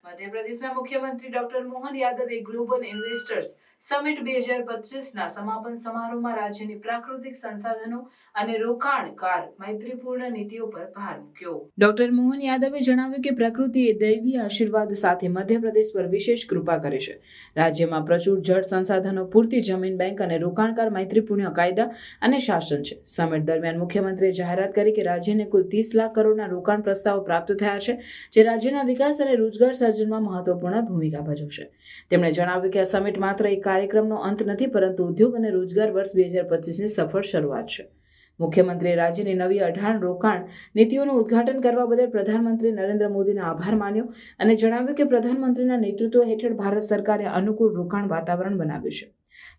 મધ્યપ્રદેશના મુખ્યમંત્રી ડોક્ટર મોહન યાદવે ગ્લોબલ ઇન્વેસ્ટર્સ સમિટ 2025ના સમાપન સમારોહમાં રાજ્યની પ્રાકૃતિક સંસાધનો અને રોકાણકાર મૈત્રીપૂર્ણ નીતિઓ પર ભાર મૂક્યો। ડોક્ટર મોહન યાદવે જણાવ્યું કે પ્રકૃતિએ દૈવી આશીર્વાદ સાથે મધ્યપ્રદેશ પર વિશેષ કૃપા કરી છે। રાજ્યમાં પ્રચુર જળ સંસાધનો, પૂરતી જમીન બેંક અને રોકાણકાર મૈત્રીપૂર્ણ કાયદા અને શાસન છે। સમિટ દરમિયાન મુખ્યમંત્રીએ જાહેરાત કરી કે રાજ્યને કુલ 30 લાખ કરોડના રોકાણ પ્રસ્તાવો પ્રાપ્ત થયા છે, જે રાજ્યના વિકાસ અને રોજગાર સર્જનમાં મહત્વપૂર્ણ ભૂમિકા ભજવશે। તેમણે જણાવ્યું કે આ સમિટ માત્ર એક કાર્યક્રમનો અંત નથી, પરંતુ ઉદ્યોગ અને રોજગાર વર્ષ 2025ની સફળ શરૂઆત છે। મુખ્યમંત્રીએ રાજ્યની નવી 18 રોકાણ નીતિઓનું ઉદ્ઘાટન કરવા બદલ પ્રધાનમંત્રી નરેન્દ્ર મોદીનો આભાર માન્યો અને જણાવ્યું કે પ્રધાનમંત્રીના નેતૃત્વ હેઠળ ભારત સરકારે અનુકૂળ રોકાણ વાતાવરણ બનાવ્યું છે।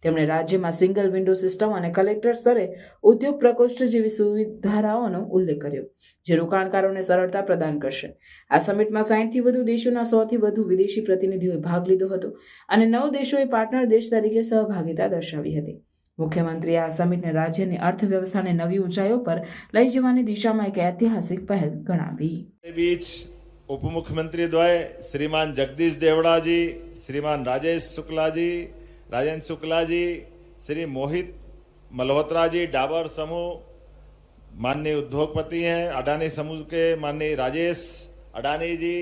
તેમણે રાજ્યમાં સિંગલ વિન્ડો સિસ્ટમ અને કલેક્ટર સ્તરે ઉદ્યોગ પ્રકોષ્ઠ જેવી સુવિધાઓનો ઉલ્લેખ કર્યો, જે રોકાણકારોને સરળતા પ્રદાન કરશે। આ સમિટમાં 60થી વધુ દેશોના 100થી વધુ વિદેશી પ્રતિનિધિઓએ ભાગ લીધો હતો અને 9 દેશોએ પાર્ટનર દેશ તરીકે સહભાગિતા દર્શાવી હતી। મુખ્યમંત્રીએ આ સમિટને રાજ્યની અર્થવ્યવસ્થાને નવી ઊંચાઈઓ પર લઈ જવાની દિશામાં એક ऐतिहासिक पहल गणावी। बीच उप मुख्यमंत्री द्वय श्रीमान जगदीश देवड़ा जी, श्रीमान राजेंद्र शुक्ला जी, श्री मोहित मल्होत्रा जी, डाबर समूह माननीय उद्योगपति हैं, अडानी समूह के माननीय राजेश अडानी जी,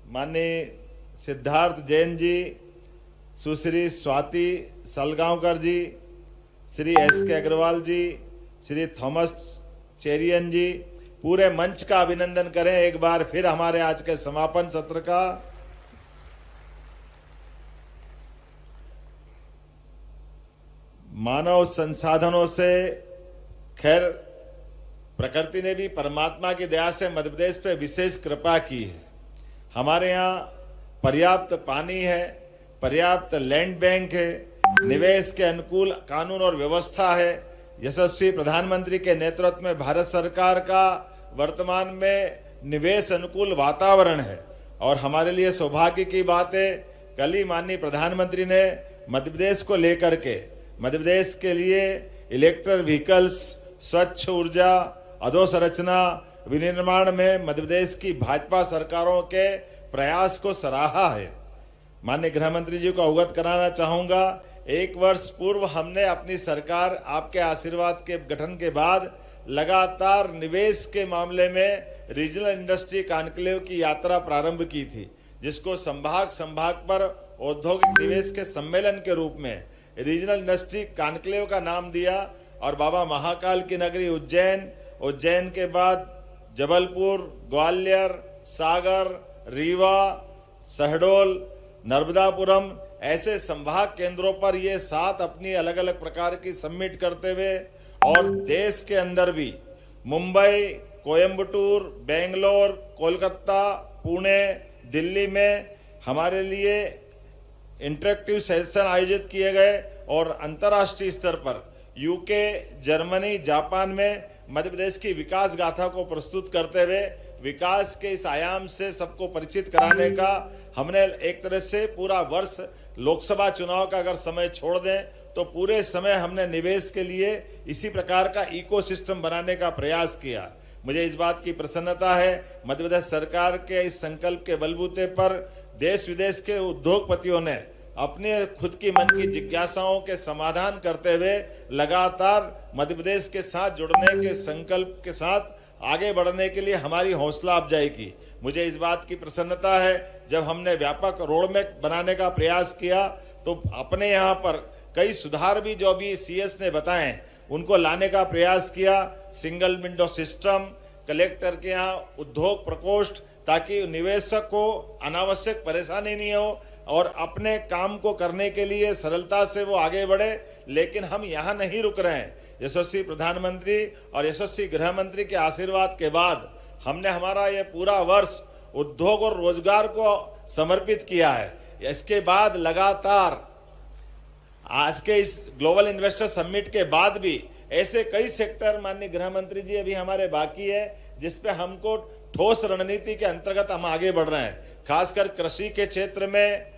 माननीय सिद्धार्थ जैन जी, सुश्री स्वाति सलगांवकर जी, श्री SK अग्रवाल जी, श्री थॉमस चेरियन जी, पूरे मंच का अभिनंदन करें एक बार फिर हमारे आज के समापन सत्र का। मानव संसाधनों से, खैर प्रकृति ने भी परमात्मा की दया से मध्य प्रदेश पे विशेष कृपा की है। हमारे यहाँ पर्याप्त पानी है, पर्याप्त लैंड बैंक है, निवेश के अनुकूल कानून और व्यवस्था है। यशस्वी प्रधानमंत्री के नेतृत्व में भारत सरकार का वर्तमान में निवेश अनुकूल वातावरण है और हमारे लिए सौभाग्य की बात है, कल ही माननीय प्रधानमंत्री ने मध्य प्रदेश को लेकर के मध्य प्रदेश के लिए इलेक्ट्रिक व्हीकल्स, स्वच्छ ऊर्जा, अधोसंरचना विनिर्माण में मध्य प्रदेश की भाजपा सरकारों के प्रयास को सराहा है। माननीय गृह मंत्री जी को अवगत कराना चाहूंगा, 1 वर्ष पूर्व हमने अपनी सरकार आपके आशीर्वाद के गठन के बाद लगातार निवेश के मामले में रीजनल इंडस्ट्री कॉन्क्लेव की यात्रा प्रारंभ की थी, जिसको संभाग पर औद्योगिक निवेश के सम्मेलन के रूप में रीजनल इंडस्ट्री कॉन्क्लेव का नाम दिया और बाबा महाकाल की नगरी उज्जैन के बाद जबलपुर, ग्वालियर, सागर, रीवा, शहडोल, नर्मदापुरम ऐसे संभाग केंद्रों पर ये 7 अपनी अलग अलग प्रकार की समिट करते हुए और देश के अंदर भी मुंबई, कोयम्बटूर, बेंगलोर, कोलकाता, पुणे, दिल्ली में हमारे लिए इंटरेक्टिव सेशन आयोजित किए गए और अंतर्राष्ट्रीय स्तर पर यूके, जर्मनी, जापान में मध्य प्रदेश की विकास गाथा को प्रस्तुत करते हुए विकास के इस आयाम से सबको परिचित कराने का हमने एक तरह से पूरा वर्ष, लोकसभा चुनाव का अगर समय छोड़ दें तो पूरे समय हमने निवेश के लिए इसी प्रकार का इकोसिस्टम बनाने का प्रयास किया। मुझे इस बात की प्रसन्नता है, मध्य प्रदेश सरकार के इस संकल्प के बलबूते पर देश विदेश के उद्योगपतियों ने अपने खुद की मन की जिज्ञासाओं के समाधान करते हुए लगातार मध्य प्रदेश के साथ जुड़ने के संकल्प के साथ आगे बढ़ने के लिए हमारी हौसला अफजाई की। मुझे इस बात की प्रसन्नता है, जब हमने व्यापक रोडमैप बनाने का प्रयास किया तो अपने यहाँ पर कई सुधार भी जो अभी CS ने बताए उनको लाने का प्रयास किया। सिंगल विंडो सिस्टम, कलेक्टर के यहाँ उद्योग प्रकोष्ठ, ताकि निवेशक को अनावश्यक परेशानी नहीं हो और अपने काम को करने के लिए सरलता से वो आगे बढ़े। लेकिन हम यहाँ नहीं रुक रहे हैं। यशस्वी प्रधानमंत्री और यशस्वी गृह मंत्री के आशीर्वाद के बाद हमने हमारा ये पूरा वर्ष उद्योग और रोजगार को समर्पित किया है। इसके बाद लगातार आज के इस ग्लोबल इन्वेस्टर समिट के बाद भी ऐसे कई सेक्टर माननीय गृह मंत्री जी अभी हमारे बाकी है, जिसपे हमको ठोस रणनीति के अंतर्गत हम आगे बढ़ रहे हैं। खासकर कृषि के क्षेत्र में